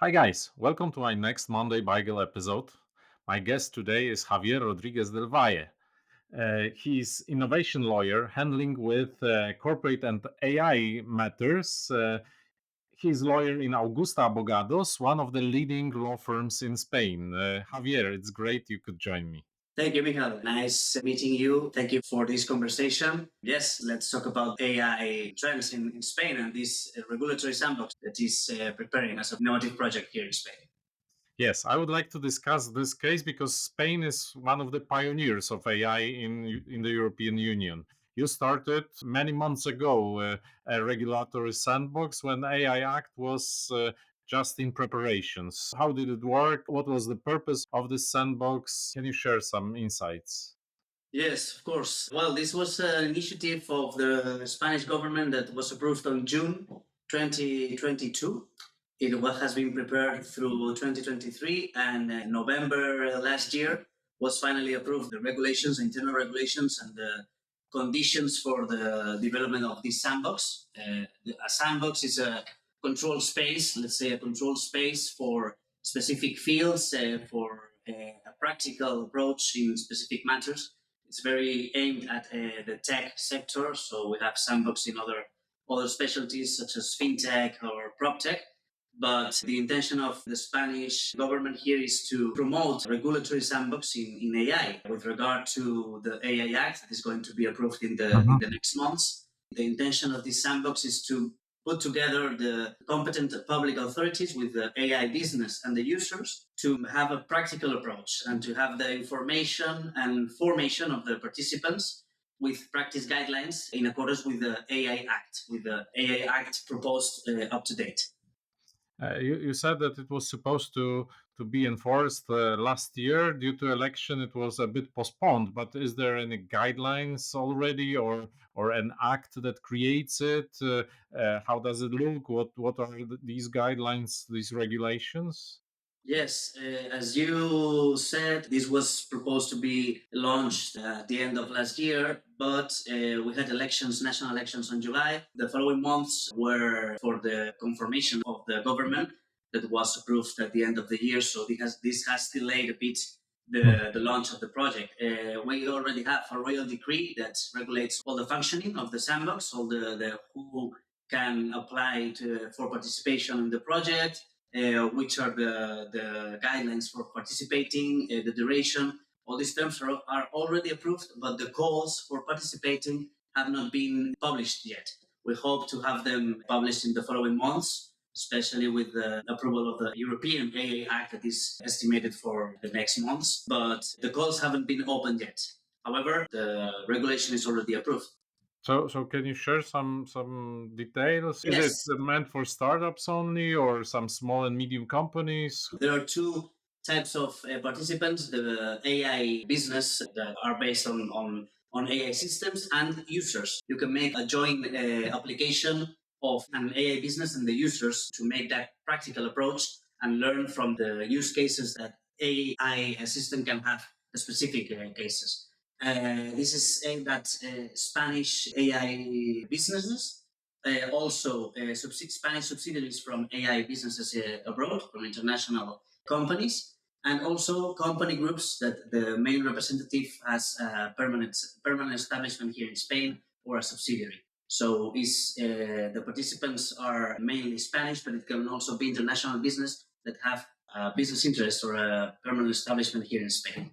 Hi guys, welcome to my next MondAI BAIgel episode. My guest today is Javier Rodriguez del Valle. He's innovation lawyer handling with corporate and AI matters. He's lawyer in Augusta Abogados, one of the leading law firms in Spain. Javier, it's great you could join me. Thank you, Michael. Nice meeting you. Thank you for this conversation. Yes, let's talk about AI trends in Spain and this regulatory sandbox that is preparing as an innovative project here in Spain. Yes, I would like to discuss this case because Spain is one of the pioneers of AI in the European Union. You started many months ago a regulatory sandbox when AI Act was just in preparations. How did it work? What was the purpose of this sandbox? Can you share some insights? Yes, of course. Well, this was an initiative of the Spanish government that was approved on June 2022. Has been prepared through 2023, and November last year was finally approved. The regulations, internal regulations, and the conditions for the development of this sandbox. A sandbox is a controlled space, let's say a controlled space for specific fields, for a practical approach in specific matters. It's very aimed at the tech sector. So we have sandbox in other specialties such as fintech or prop tech. But the intention of the Spanish government here is to promote regulatory sandbox in AI with regard to the AI Act that is going to be approved in the next months. The intention of this sandbox is to put together the competent public authorities with the AI business and the users to have a practical approach and to have the information and formation of the participants with practice guidelines in accordance with the AI Act, with the AI Act proposed up to date. You said that it was supposed to be enforced last year. Due to election, it was a bit postponed. But is there any guidelines already, or an act that creates it? How does it look? What are these guidelines, these regulations? Yes, as you said, this was proposed to be launched at the end of last year, but we had elections, national elections in July. The following months were for the confirmation of the government that was approved at the end of the year. So this has delayed a bit the launch of the project. We already have a royal decree that regulates all the functioning of the sandbox, all the who can apply for participation in the project, which are the guidelines for participating, the duration. All these terms are already approved, but the calls for participating have not been published yet. We hope to have them published in the following months, especially with the approval of the European AA Act that is estimated for the next months. But the calls haven't been opened yet. However, the regulation is already approved. So can you share some details? Is it Yes, meant for startups only, or some small and medium companies? there are two types of participants: the AI business that are based on AI systems and users. You can make a joint application of an AI business and the users to make that practical approach and learn from the use cases that AI system can have, the specific cases. This is aimed at Spanish AI businesses, also Spanish subsidiaries from AI businesses abroad, from international companies, and also company groups that the main representative has a permanent establishment here in Spain or a subsidiary. So the participants are mainly Spanish, but it can also be international business that have a business interest or a permanent establishment here in Spain.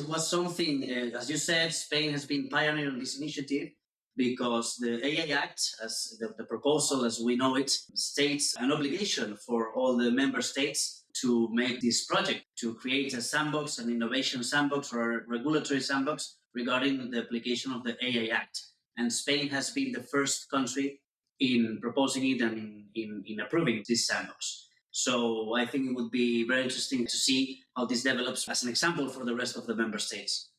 Was something, as you said, Spain has been pioneering this initiative because the AI Act, as the proposal as we know it, states an obligation for all the member states to make this project, to create a sandbox, an innovation sandbox or a regulatory sandbox regarding the application of the AI Act. And Spain has been the first country in proposing it and in approving this sandbox. So I think it would be very interesting to see how this develops as an example for the rest of the member states.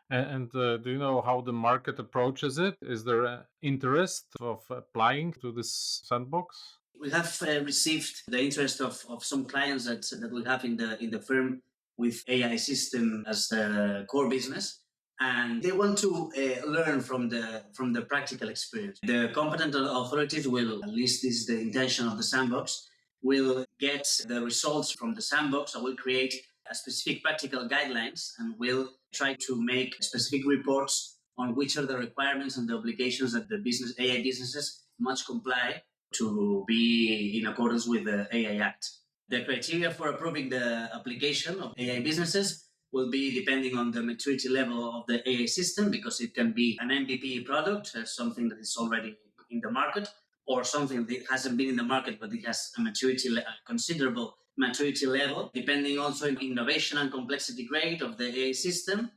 And do you know how the market approaches it? Is there interest of applying to this sandbox? We have received the interest of some clients that we have in the firm with AI system as the core business, and they want to learn from the practical experience. The competent authorities will, at least this is the intention of the sandbox, will get the results from the sandbox. I will create a specific practical guidelines and will try to make specific reports on which are the requirements and the obligations that the business AI businesses must comply to be in accordance with the AI Act. The criteria for approving the application of AI businesses will be depending on the maturity level of the AI system, because it can be an MVP product, something that is already in the market, or something that hasn't been in the market but it has a a considerable maturity level, depending also on innovation and complexity grade of the AI system,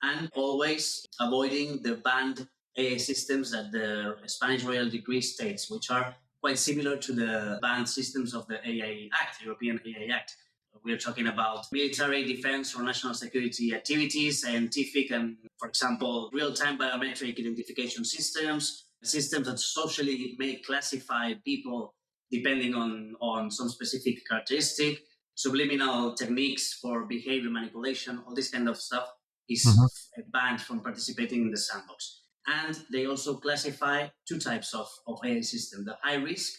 and always avoiding the banned AI systems that the Spanish Royal Decree states, which are quite similar to the banned systems of the AI Act, European AI Act. We're talking about military, defense, or national security activities, scientific, and, for example, real time biometric identification systems, systems that socially may classify people depending on some specific characteristic, subliminal techniques for behavior manipulation, all this kind of stuff Mhm. is banned from participating in the sandbox. And they also classify two types of AI system: the high risk.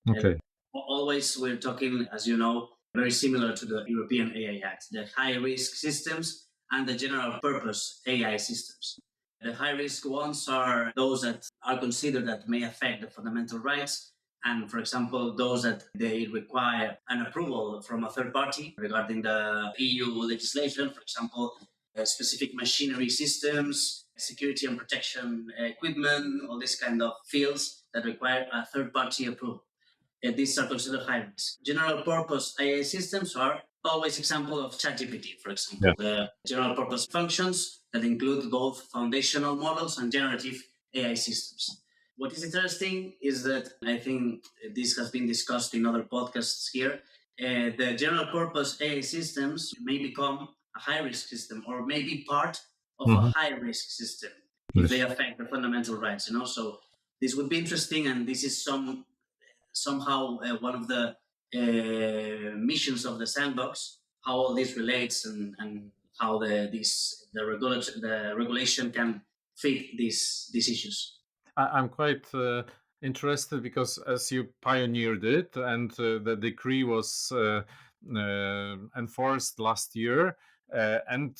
uh, Okay. Always we're talking, as you know, very similar to the European AI Act, the high risk systems and the general purpose AI systems. The high risk ones are those that are considered that may affect the fundamental rights. And, for example, those that they require an approval from a third party regarding the EU legislation, for example, specific machinery systems, security and protection equipment, all these kind of fields that require a third party approval. These are considered high risk. General purpose AI systems are always example of ChatGPT, for Yeah. example. The general purpose functions that include both foundational models and generative AI systems. What is interesting is that I think this has been discussed in other podcasts here. The general purpose AI systems may become a high risk system, or may be part of a Mhm. high risk system if they Yes. affect the fundamental rights. So this would be interesting, and this is somehow one of the missions of the sandbox, how all this relates, and how the regulation can fit these issues. I'm quite interested because as you pioneered it, and the decree was enforced last year, and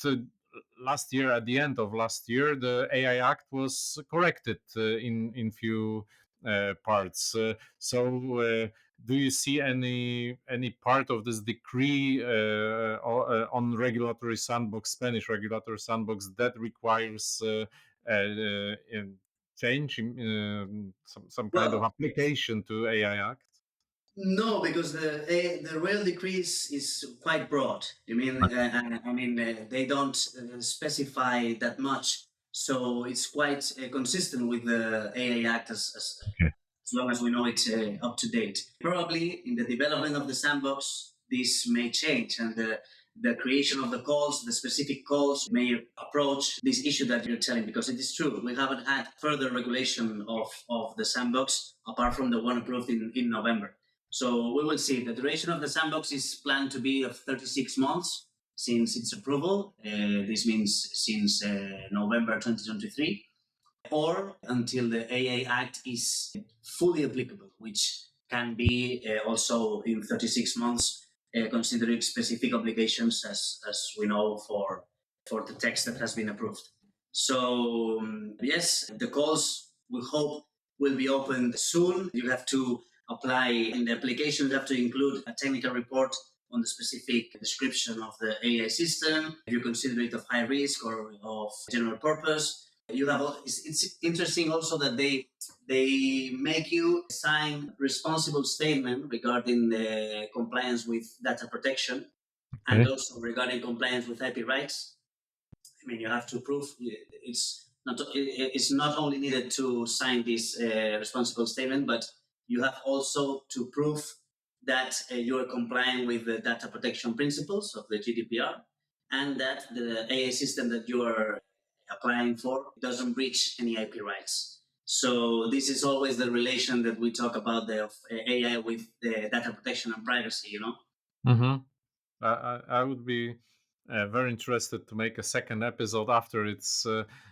last year, at the end of last year, the AI Act was corrected in few parts. So, do you see any part of this decree on regulatory sandbox, Spanish regulatory sandbox, that requires in change some kind of Well, application to AI Act? no, because the real decree is quite broad. They don't specify that much, so it's quite consistent with the AI Act Okay. as long as we know it's up to date. Probably in the development of the sandbox, this may change, and the creation of the calls, the specific calls, may approach this issue that you're telling, because it is true. We haven't had further regulation of the sandbox apart from the one approved in November. So we will see. The duration of the sandbox is planned to be of 36 months since its approval. This means since November 2023, or until the AA Act is fully applicable, which can be also in 36 months, considering specific obligations, as we know, for the text that has been approved. So, yes, the calls we hope will be opened soon. You have to apply in the application, you have to include a technical report on the specific description of the AI system. If you consider it of high risk or of general purpose, you have. It's interesting also that they make you sign responsible statement regarding the compliance with data protection, and Okay. also regarding compliance with IP rights. You have to prove it's not only needed to sign this responsible statement, but you have also to prove that you are complying with the data protection principles of the GDPR, and that the AI system that you are applying for doesn't breach any IP rights. So this is always the relation that we talk about of AI with the data protection and privacy. Mm-hmm. I would be very interested to make a second episode after it's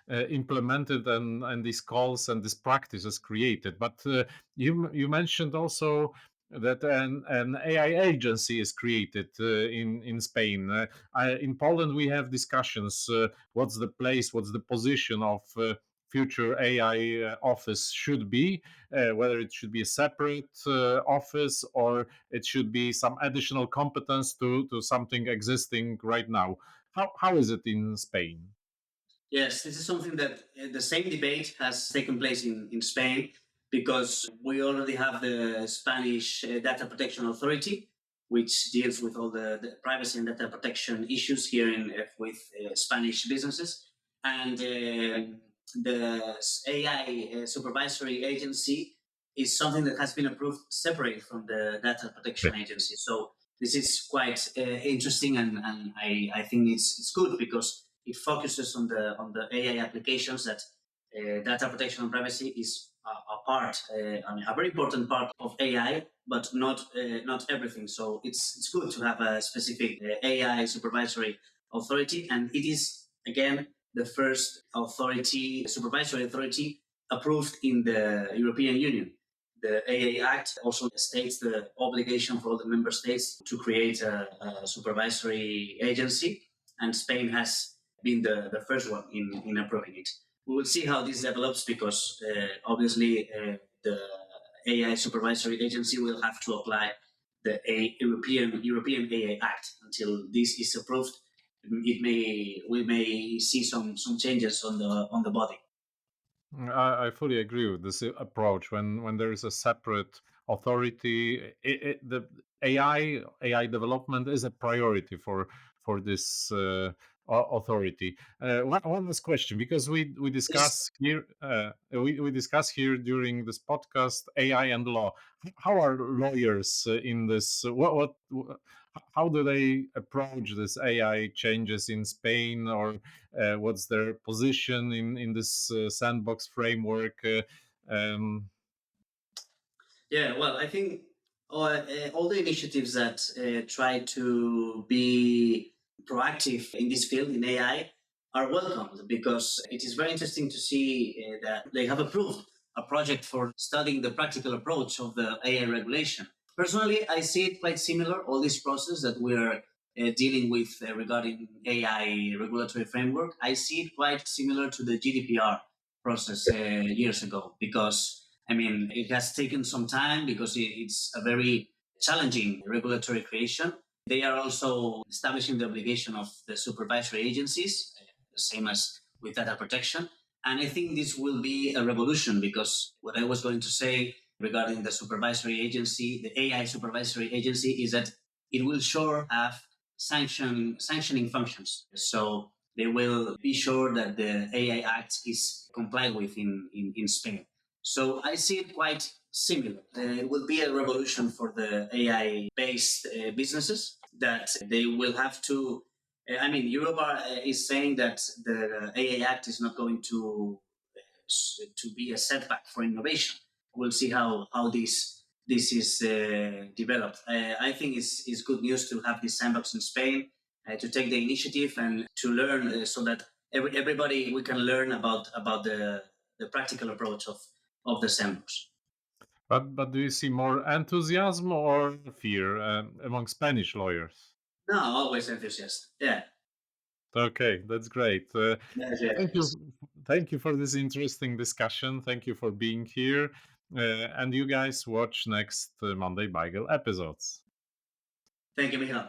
implemented and these calls and this practice is created. But you mentioned also that an AI agency is created in Spain. In Poland, we have discussions. What's the place? What's the position of future AI office should be? Whether it should be a separate office or it should be some additional competence to something existing right now. How is it in Spain? Yes, this is something that the same debate has taken place in Spain because we already have the Spanish Data Protection Authority, which deals with all the privacy and data protection issues here with Spanish businesses. And the AI supervisory agency is something that has been approved separate from the data protection agency. So this is quite interesting, and I think it's good because it focuses on the AI applications that data protection and privacy is a part, I mean, a very important part of AI, but not everything. So it's good to have a specific AI supervisory authority, and it is again the first authority, supervisory authority approved in the European Union. The AA Act also states the obligation for all the member states to create a supervisory agency, and Spain has been the first one in approving it. We will see how this develops because obviously the AI supervisory agency will have to apply the European AI Act. Until this is approved, we may see some changes on the body. I fully agree with this approach. When there is a separate authority, the AI development is a priority for this authority. One last question, because we Yes. discuss here we discuss here during this podcast AI and law. How are lawyers in this? How do they approach this AI changes in Spain, or what's their position in this sandbox framework? Um, Yeah, well, I think all the initiatives that try to be proactive in this field in AI are welcomed because it is very interesting to see that they have approved a project for studying the practical approach of the AI regulation. Personally, I see it quite similar, all this process that we're dealing with regarding AI regulatory framework. I see it quite similar to the GDPR process years ago because I mean, it has taken some time because it's a very challenging regulatory creation. They are also establishing the obligation of the supervisory agencies, the same as with data protection. And I think this will be a revolution because what I was going to say regarding the supervisory agency, the AI supervisory agency, is that it will sure have sanctioning functions. So they will be sure that the AI Act is complied with in Spain. So I see it quite similar. It will be a revolution for the AI based businesses that they will have to. I mean, Europe is saying that the AI Act is not going to be a setback for innovation. We'll see how this is developed. I think it's good news to have this sandbox in Spain, to take the initiative and to learn so that everybody we can learn about the practical approach of the sandbox. but do you see more enthusiasm or fear among Spanish lawyers? No, always enthusiast. Yeah. Okay, that's great. Yes, yes, Thank yes. you, thank you for this interesting discussion. Thank you for being here, and you guys watch next Monday BAIgel episodes. Thank you, Michal.